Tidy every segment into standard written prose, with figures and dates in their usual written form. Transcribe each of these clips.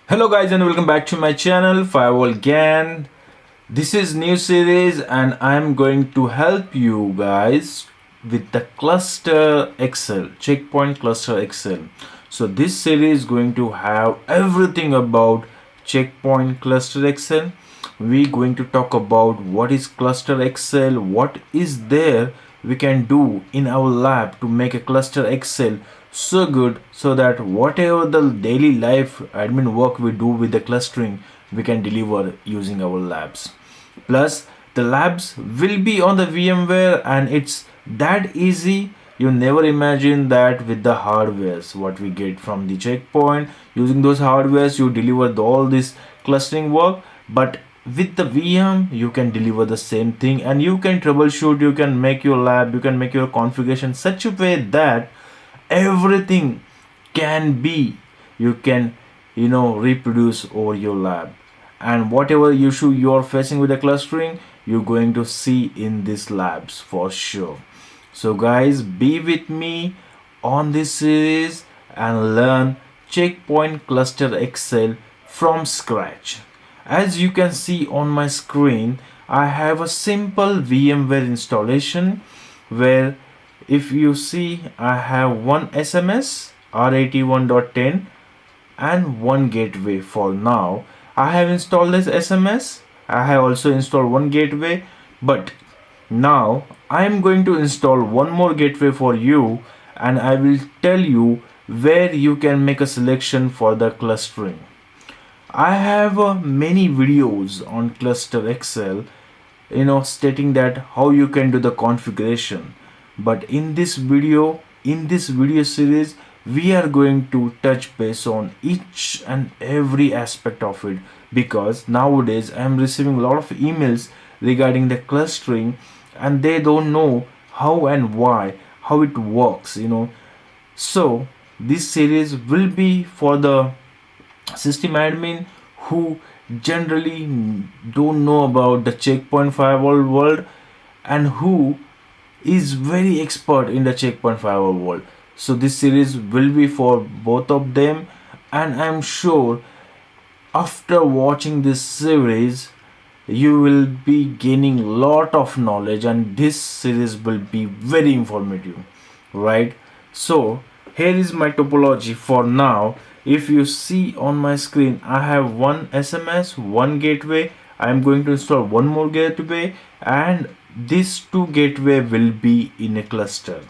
Hello guys and welcome back to my channel Firewall Gan. This is new series and I'm going to help you guys with the ClusterXL Checkpoint ClusterXL. So this series is going to have everything about Checkpoint ClusterXL. We're going to talk about what is ClusterXL, what is there we can do in our lab to make a ClusterXL so good so that whatever the daily life admin work we do with the clustering we can deliver using our labs. Plus the labs will be on the VMware and it's that easy. You never imagine that with the hardwares what we get from the checkpoint. Using those hardwares you deliver all this clustering work, but with the VM you can deliver the same thing and you can troubleshoot, you can make your lab, you can make your configuration such a way that everything can be you can reproduce over your lab, and whatever issue you're facing with the clustering you're going to see in these labs for sure. So guys, be with me on this series and learn Checkpoint ClusterXL from scratch. As you can see on my screen, I have a simple VMware installation where, if you see, I have one SMS R81.10 and one gateway. For now I have installed this SMS. I have also installed one gateway, but now I am going to install one more gateway for you and I will tell you where you can make a selection for the clustering. I have many videos on ClusterXL stating that how you can do the configuration, but in this video series we are going to touch base on each and every aspect of it, because nowadays I am receiving a lot of emails regarding the clustering and they don't know how and why, how it works. So this series will be for the system admin who generally don't know about the checkpoint firewall world and who is very expert in the checkpoint firewall world. So this series will be for both of them, and I'm sure after watching this series you will be gaining lot of knowledge and this series will be very informative, right? So here is my topology for now. If you see on my screen, I have one SMS, one gateway. I am going to install one more gateway and these two gateway will be in a cluster.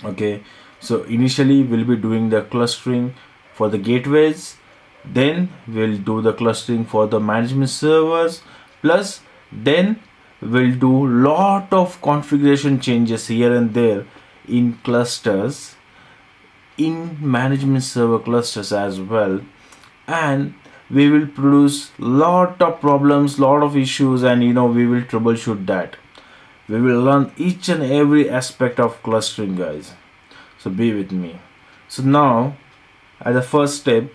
Okay, so initially we'll be doing the clustering for the gateways, then we'll do the clustering for the management servers, plus then we'll do lot of configuration changes here and there in clusters, in management server clusters as well, and we will produce lot of problems, lot of issues, and we will troubleshoot that. We will learn each and every aspect of clustering, guys, so be with me. So now, as a first step,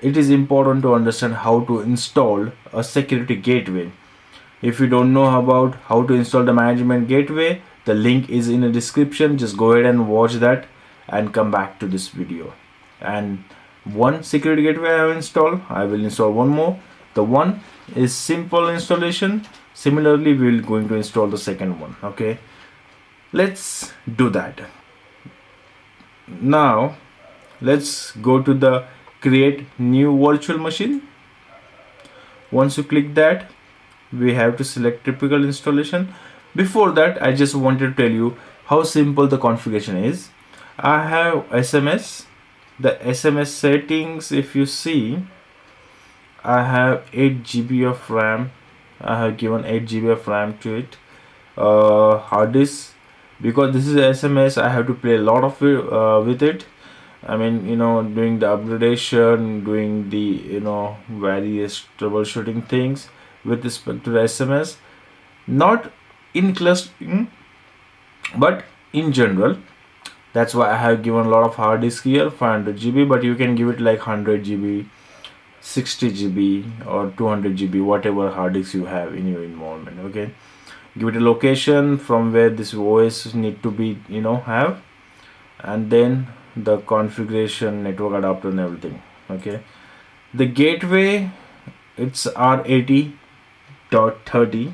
it is important to understand how to install a security gateway. If you don't know about how to install the management gateway, the link is in the description. Just go ahead and watch that and come back to this video. And one security gateway I have installed, I will install one more. The one is simple installation. Similarly, we will going to install the second one. Okay, let's do that. Now let's go to the create new virtual machine. Once you click that, we have to select typical installation. Before that, I just wanted to tell you how simple the configuration is. I have SMS. The SMS settings, if you see, I have 8 GB of RAM. I have given 8 GB of RAM to it. Hard disk, because this is SMS, I have to play a lot of it with it. I mean, doing the upgradation, doing the various troubleshooting things with respect to the SMS, not in clustering but in general. That's why I have given a lot of hard disk here, 500 GB, but you can give it like 100 GB, 60 GB or 200 GB, whatever hard disk you have in your environment. Okay, give it a location from where this OS need to be have, and then the configuration, network adapter and everything. Okay, The gateway, it's R80.30,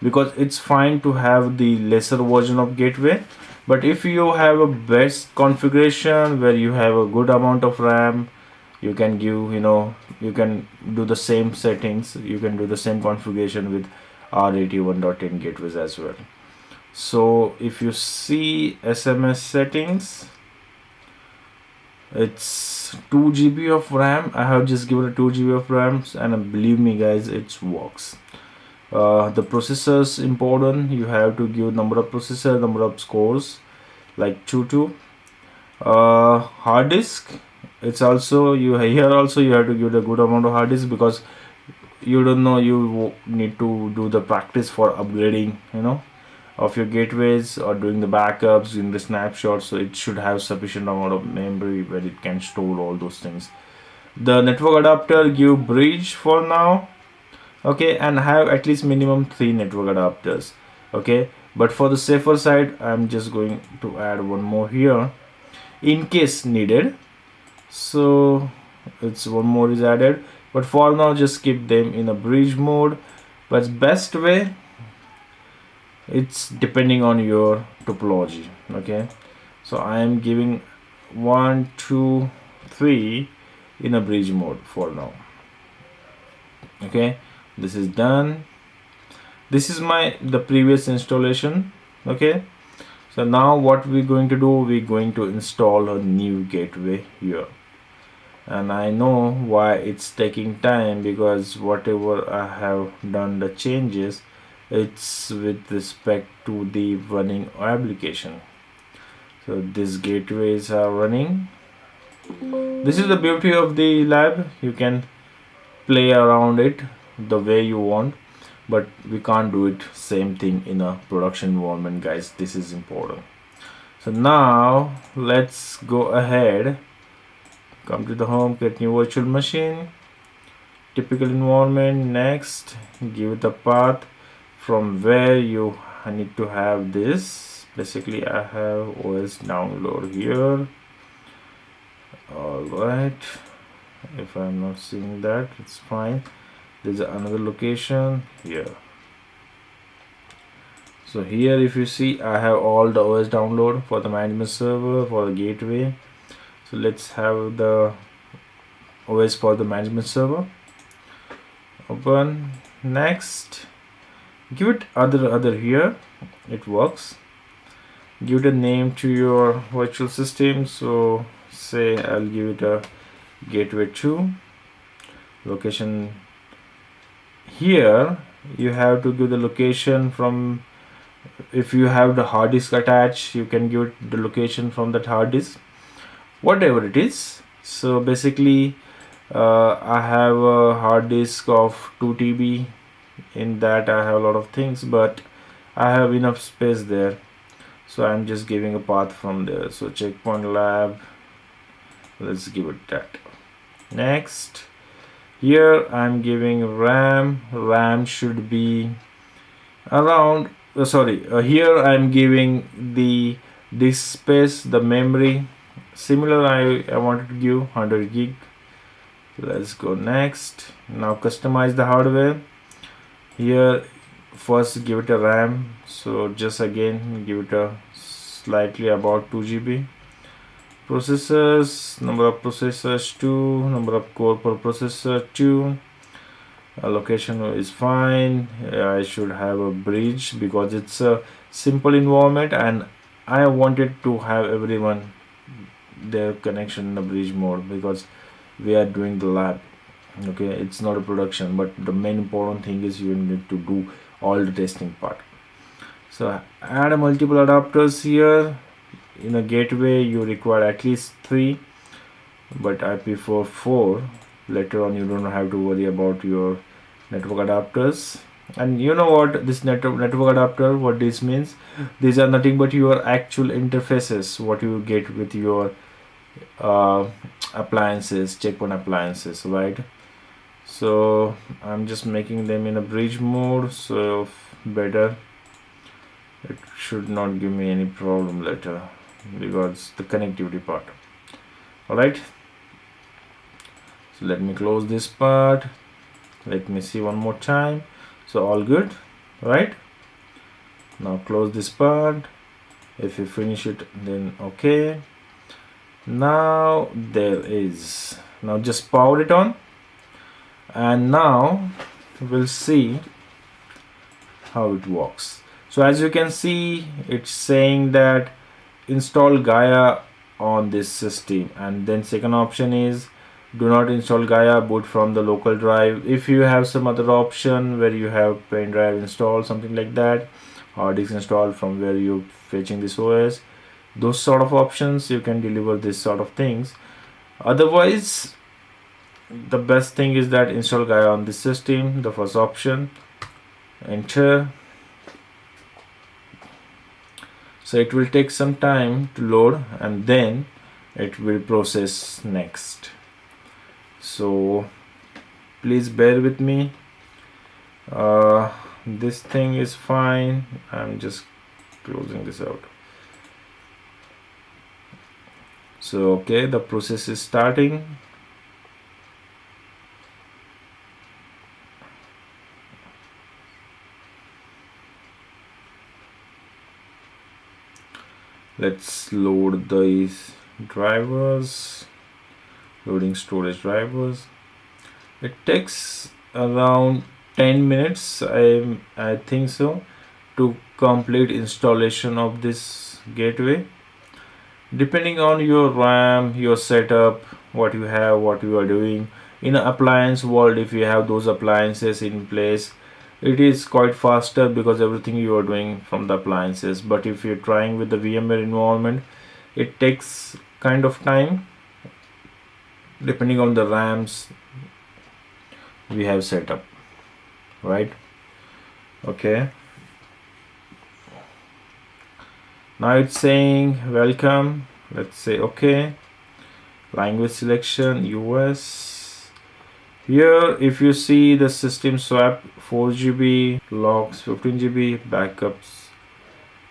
because it's fine to have the lesser version of gateway. But if you have a best configuration where you have a good amount of RAM, you can give, you can do the same settings, you can do the same configuration with R81.10 gateways as well. So if you see SMS settings, it's 2 GB of RAM. I have just given it 2 GB of RAM, and believe me guys, it works. The processors important, you have to give number of processor, number of scores like 2. Hard disk, it's also, you have to give a good amount of hard disk, because you don't know, you need to do the practice for upgrading of your gateways, or doing the backups, doing the snapshots. So it should have sufficient amount of memory where it can store all those things. The network adapter, give bridge for now, okay, and have at least minimum 3 network adapters, okay. But for the safer side, I'm just going to add one more here in case needed. So it's one more is added, but for now just keep them in a bridge mode. But best way, it's depending on your topology, okay. So I am giving 1 2 3 in a bridge mode for now, okay. This is done. This is the previous installation, okay. So now what we're going to do, we're going to install a new gateway here. And I know why it's taking time, because whatever I have done the changes, it's with respect to the running application. So these gateways are running. This is the beauty of the lab, you can play around it the way you want, but we can't do it same thing in a production environment, guys. This is important. So now let's go ahead, come to the home, create new virtual machine, typical environment. Next, give it a path from where you need to have this. Basically I have OS download here. Alright, if I'm not seeing that, it's fine. There's another location here. So here if you see, I have all the OS download for the management server, for the gateway. So let's have the OS for the management server. Open. Next, give it other here, it works. Give it a name to your virtual system. So say I'll give it a gateway 2. Location, here you have to give the location from, if you have the hard disk attached, you can give it the location from that hard disk, whatever it is. So basically I have a hard disk of 2 TB. In that I have a lot of things, but I have enough space there, so I'm just giving a path from there. So checkpoint lab, let's give it that. Next, here I'm giving RAM should be around here I'm giving the disk space, the memory. Similar, I wanted to give 100 gig. Let's go next. Now customize the hardware. Here first give it a RAM, so just again give it a slightly about 2 GB. Processors, number of processors 2, number of core per processor 2. Location is fine. I should have a bridge because it's a simple environment and I wanted to have everyone their connection in the bridge mode because we are doing the lab. Okay, it's not a production, but the main important thing is you need to do all the testing part. So add a multiple adapters here. In a gateway you require at least 3, but I prefer 4. Later on you don't have to worry about your network adapters. And you know what this network adapter, what this means, these are nothing but your actual interfaces, what you get with your appliances, checkpoint appliances, right? So I'm just making them in a bridge mode, so better, it should not give me any problem later because the connectivity part. Alright, So let me close this part. Let me see one more time. So all good, right? Now close this part. If you finish it, then okay. Now there is. Now just power it on, and now we'll see how it works. So as you can see, it's saying that install Gaia on this system, and then second option is do not install Gaia, boot from the local drive. If you have some other option where you have pen drive installed, something like that, hard disk installed from where you're fetching this OS, those sort of options, you can deliver this sort of things. Otherwise, the best thing is that install Gaia on this system, the first option, enter. So it will take some time to load, and then it will process next. So please bear with me. This thing is fine. I'm just closing this out. So okay, the process is starting. Let's load these drivers. Loading storage drivers. It takes around 10 minutes, I think so, to complete installation of this gateway. Depending on your RAM, your setup, what you have, what you are doing in an appliance world, if you have those appliances in place, it is quite faster because everything you are doing from the appliances. But if you're trying with the VMware environment, it takes kind of time depending on the RAMs we have set up, right? Okay, now it's saying welcome. Let's say okay. Language selection US. Here if you see the system swap 4 GB, logs 15 GB, backups.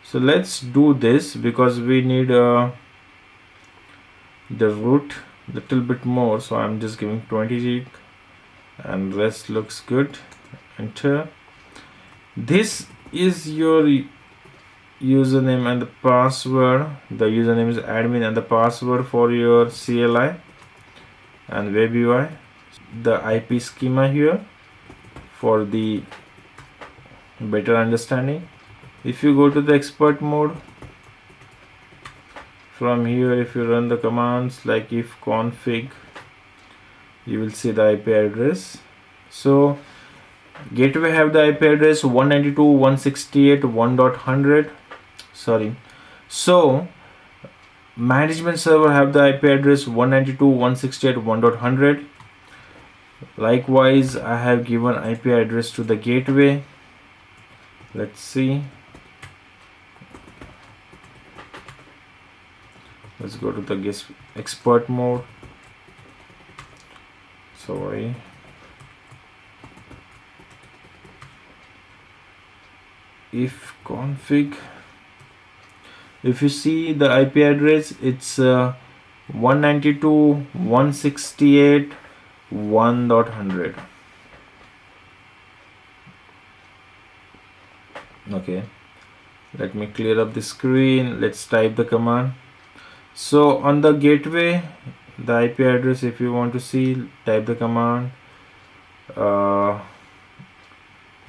So let's do this because we need the root little bit more, so I'm just giving 20 GB and rest looks good. Enter. This is your username and the password. The username is admin and the password for your CLI and web UI. The IP schema here for the better understanding. If you go to the expert mode, from here if you run the commands like if config, you will see the IP address. So gateway have the IP address 192.168.1.100. Sorry. So management server have the IP address 192.168.1.100. Likewise, I have given IP address to the gateway. Let's see. Let's go to the expert mode. Sorry. If config, if you see the IP address, it's 192.168.1.100. Okay, let me clear up the screen. Let's type the command. So on the gateway, the IP address, if you want to see, type the command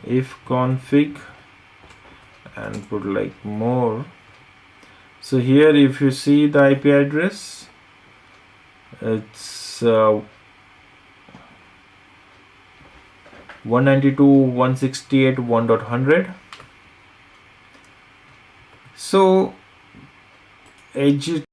if config and put like more. So here if you see the IP address, it's 192.168.1.100. So edge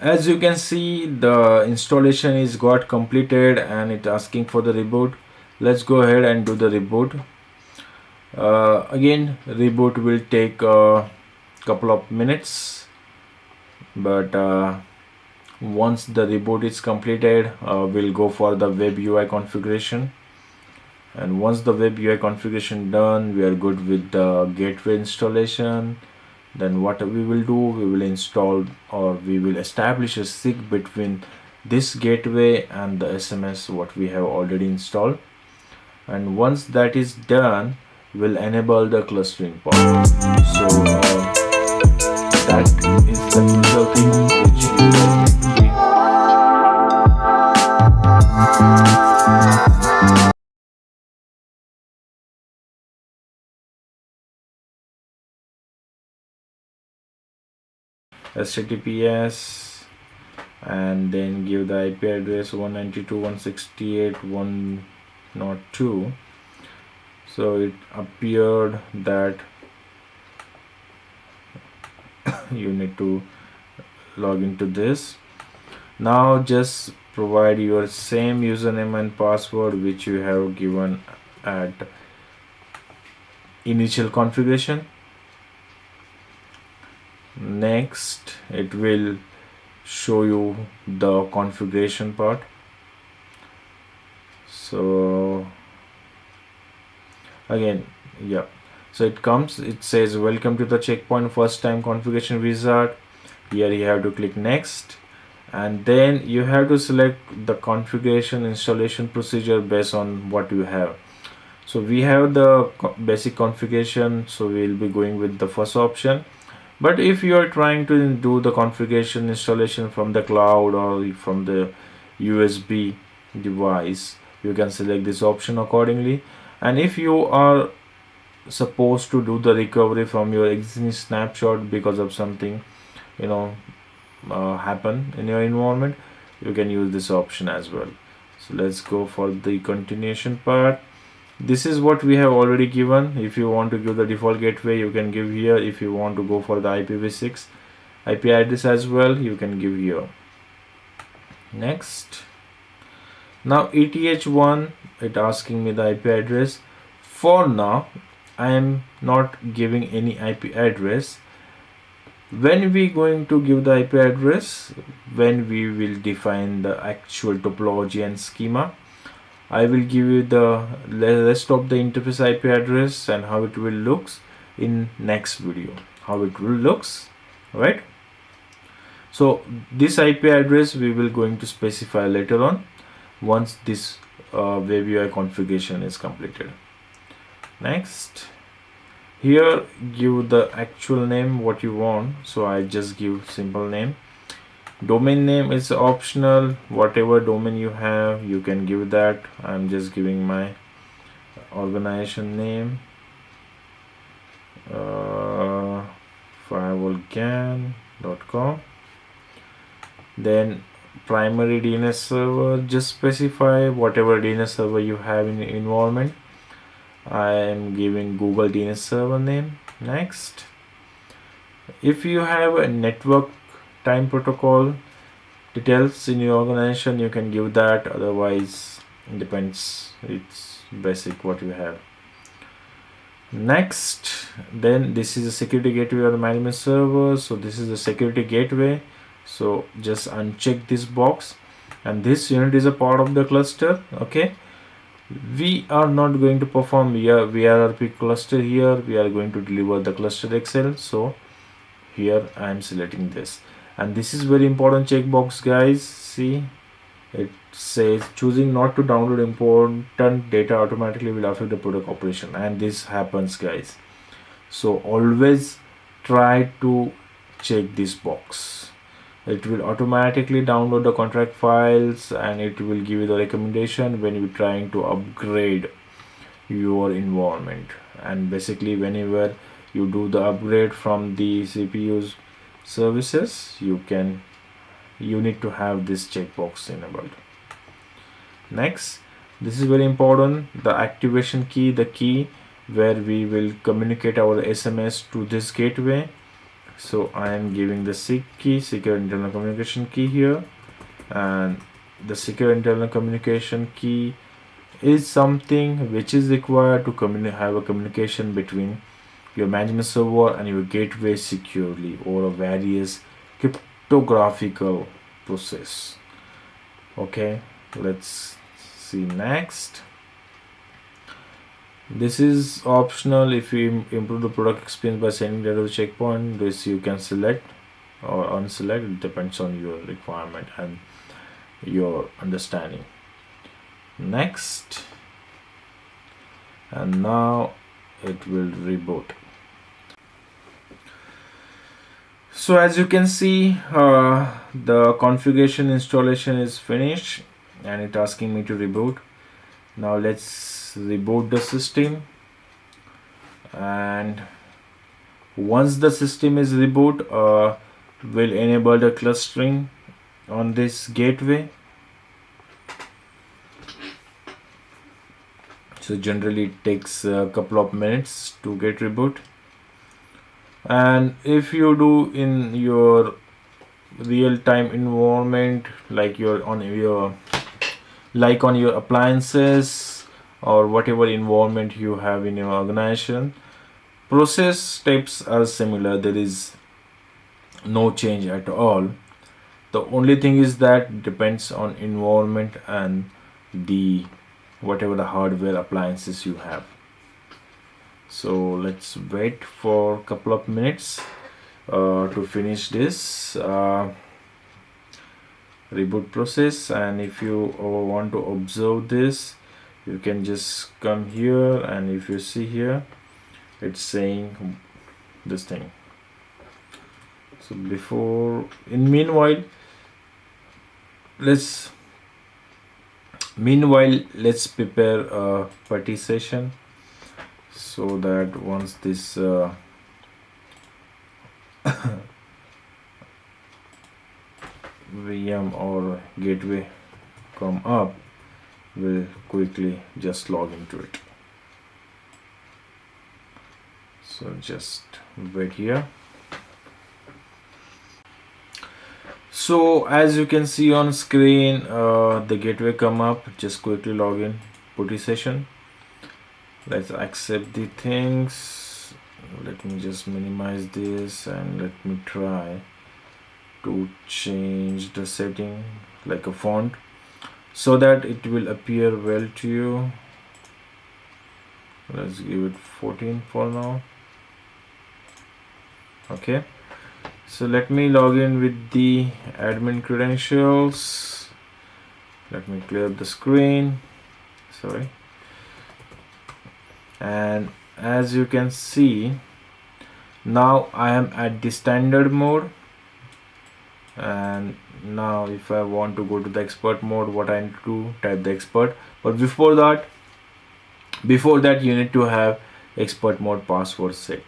As you can see, the installation is got completed and it's asking for the reboot. Let's go ahead and do the reboot. Again, reboot will take a couple of minutes, but once the reboot is completed, we'll go for the web UI configuration. And once the web UI configuration done, we are good with the gateway installation. Then what we will do, we will install, or we will establish a sync between this gateway and the SMS what we have already installed. And once that is done, we'll enable the clustering part. So that is the crucial thing which you guys need to be. HTTPS, and then give the IP address 192.168.1.2. So it appeared that you need to log into this. Now just provide your same username and password which you have given at initial configuration. Next, it will show you the configuration part. So again, yeah, so it says welcome to the Checkpoint first time configuration wizard. Here you have to click next, and then you have to select the configuration installation procedure based on what you have. So we have the basic configuration, so we'll be going with the first option. But if you are trying to do the configuration installation from the cloud or from the USB device, you can select this option accordingly. And if you are supposed to do the recovery from your existing snapshot because of something happen in your environment, you can use this option as well. So let's go for the continuation part. This is what we have already given. If you want to give the default gateway, you can give here. If you want to go for the IPv6 IP address as well, you can give here. Next, now ETH1, it asking me the IP address. For now, I am not giving any IP address. When we going to give the IP address, when we will define the actual topology and schema, I will give you the rest of the interface IP address and how it will looks in next video. How it will looks, right? So this IP address we will going to specify later on once this web UI configuration is completed. Next, here give the actual name what you want. So I just give simple name. Domain name is optional. Whatever domain you have, you can give that. I'm just giving my organization name, firewallgan.com. Then primary DNS server, just specify whatever DNS server you have in the environment. I am giving Google DNS server name. Next, if you have a network time protocol details in your organization, you can give that. Otherwise, it depends, it's basic what you have. Next, then this is a security gateway or management server. So this is a security gateway, so just uncheck this box, and this unit is a part of the cluster. Okay, we are not going to perform VRRP cluster here. We are going to deliver the ClusterXL. So here I am selecting this, and this is very important checkbox, guys. See, it says choosing not to download important data automatically will affect the product operation, and this happens, guys. So always try to check this box. It will automatically download the contract files, and it will give you the recommendation when you're trying to upgrade your environment. And basically whenever you do the upgrade from the CPU's services, you need to have this checkbox enabled. Next, this is very important, the activation key, the key where we will communicate our SMS to this gateway. So I am giving the SIG key, secure internal communication key here, and the secure internal communication key is something which is required to have a communication between your management server and your gateway securely over a various cryptographical process. Okay, let's see next. This is optional. If you improve the product experience by sending data to the checkpoint, this you can select or unselect. It depends on your requirement and your understanding. Next, and now it will reboot. So as you can see, the configuration installation is finished and it's asking me to reboot. Now let's reboot the system, and once the system is reboot, we'll enable the clustering on this gateway. So generally it takes a couple of minutes to get reboot. And if you do in your real-time environment, like on your appliances or whatever environment you have in your organization, process steps are similar. There is no change at all. The only thing is that depends on environment and the whatever the hardware appliances you have. So let's wait for a couple of minutes to finish this reboot process. And if you want to observe this, you can just come here, and if you see here, it's saying this thing. So meanwhile let's prepare a party session, so that once this VM or gateway come up, we'll quickly just log into it. So just wait here. So as you can see on screen, the gateway come up. Just quickly log in, putty session. Let's accept the things. Let me just minimize this, and let me try to change the setting like a font so that it will appear well to you. Let's give it 14 for now. Okay, so let me log in with the admin credentials. Let me clear the screen, sorry. And as you can see, now I am at the standard mode, and now if I want to go to the expert mode, what I need to do, type the expert. But before that you need to have expert mode password set.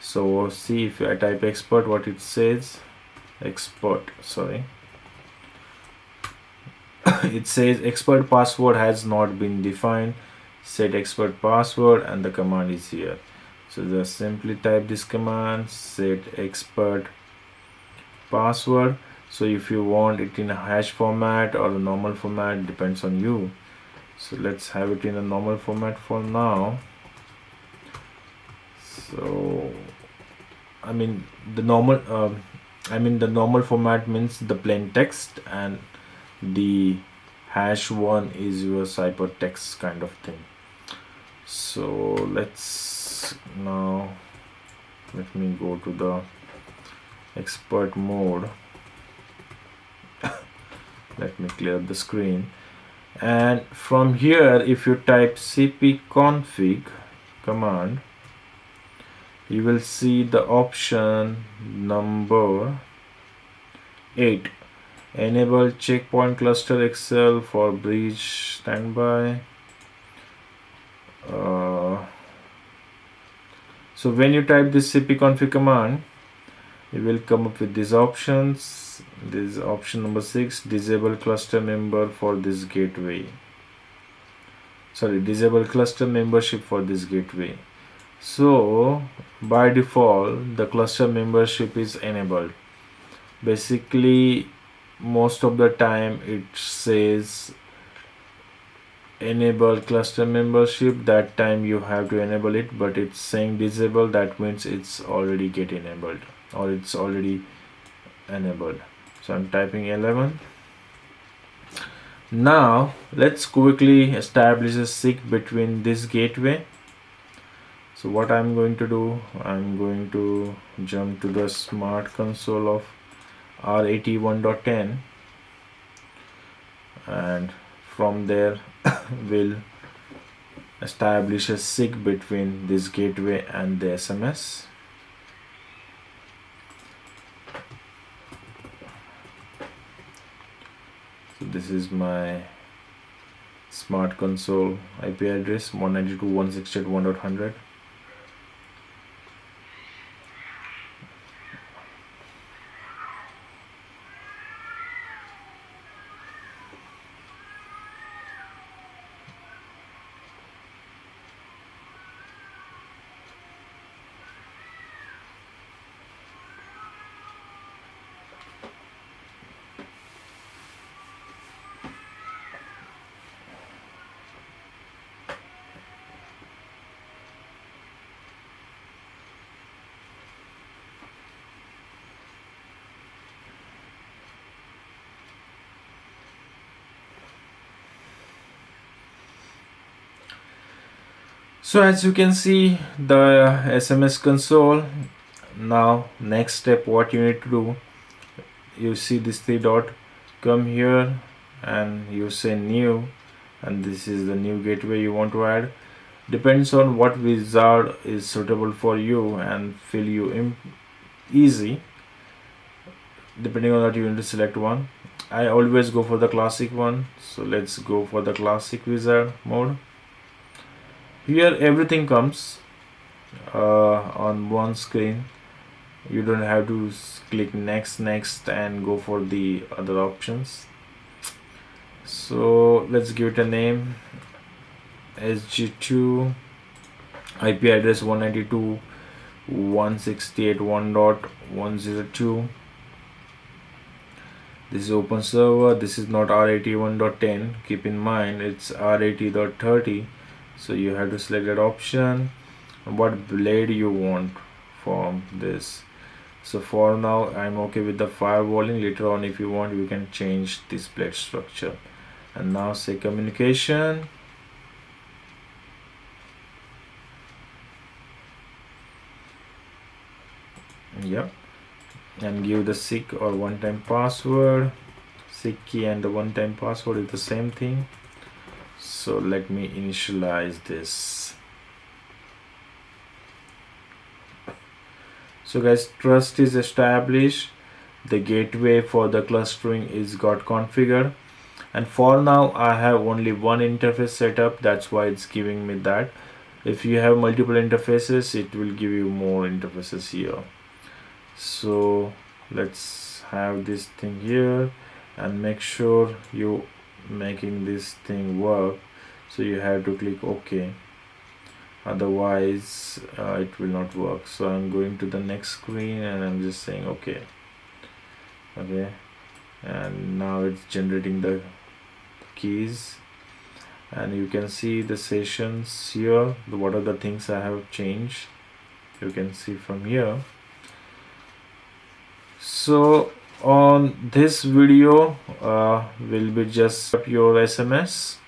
So see, if I type expert, what it says, expert, sorry, it says expert password has not been defined, set expert password, and the command is here. So just simply type this command, set expert password. So if you want it in a hash format or a normal format, depends on you. So let's have it in a normal format for now. So the normal format means the plain text, and the hash one is your ciphertext kind of thing. So let me go to the expert mode. Let me clear the screen, and from here, if you type cpconfig command, you will see the option number 8, enable checkpoint ClusterXL for breach standby. So when you type this cpconfig command, you will come up with these options. This is option number 6, disable cluster member for this gateway. Sorry, disable cluster membership for this gateway. So by default the cluster membership is enabled. Basically most of the time it says enable cluster membership. That time you have to enable it, but it's saying disable. That means it's already get enabled, or it's already enabled. So I'm typing 11. Now let's quickly establish a sync between this gateway. So what I'm going to do, I'm going to jump to the smart console of R81.10, and from there we'll establish a sync between this gateway and the SMS. So this is my smart console IP address 192.168.1.100. So as you can see the SMS console. Now next step, what you need to do, you see this three dot, come here and you say new, and this is the new gateway you want to add. Depends on what wizard is suitable for you and feel you easy. Depending on that you need to select one. I always go for the classic one, so let's go for the classic wizard mode. Here everything comes on one screen. You don't have to click next and go for the other options. So let's give it a name, SG2, IP address 192.168.1.102. This is open server. This is not R81.10. Keep in mind it's R80.30. So you have to select that option, what blade you want from this. So for now I'm okay with the firewalling. Later on if you want you can change this blade structure. And now say communication. Yep. And give the SIG or one-time password. SIG key and the one-time password is the same thing. So let me initialize this. So guys, trust is established. The gateway for the clustering is got configured, and for now I have only one interface set up. That's why it's giving me that. If you have multiple interfaces, it will give you more interfaces here. So let's have this thing here and make sure you making this thing work. So you have to click OK, otherwise it will not work. So I'm going to the next screen and I'm just saying okay, and now it's generating the keys, and you can see the sessions here, what are the things I have changed. You can see from here. So on this video will be just your SMS.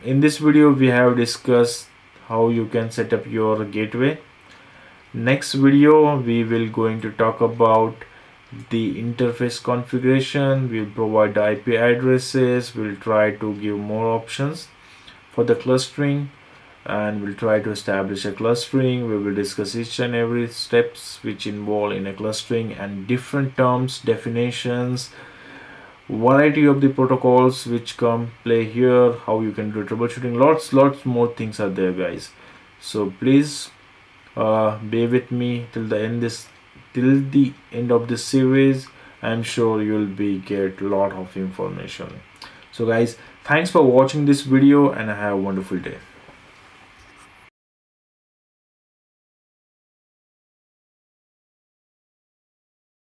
In this video we have discussed how you can set up your gateway. Next video we will going to talk about the interface configuration. We'll provide the IP addresses. We'll try to give more options for the clustering, and we'll try to establish a clustering. We will discuss each and every steps which involve in a clustering and different terms, definitions, variety of the protocols which come play here, how you can do troubleshooting. Lots more things are there, guys. So please be with me till the end of this series. I'm sure you'll be get a lot of information. So guys, thanks for watching this video and have a wonderful day.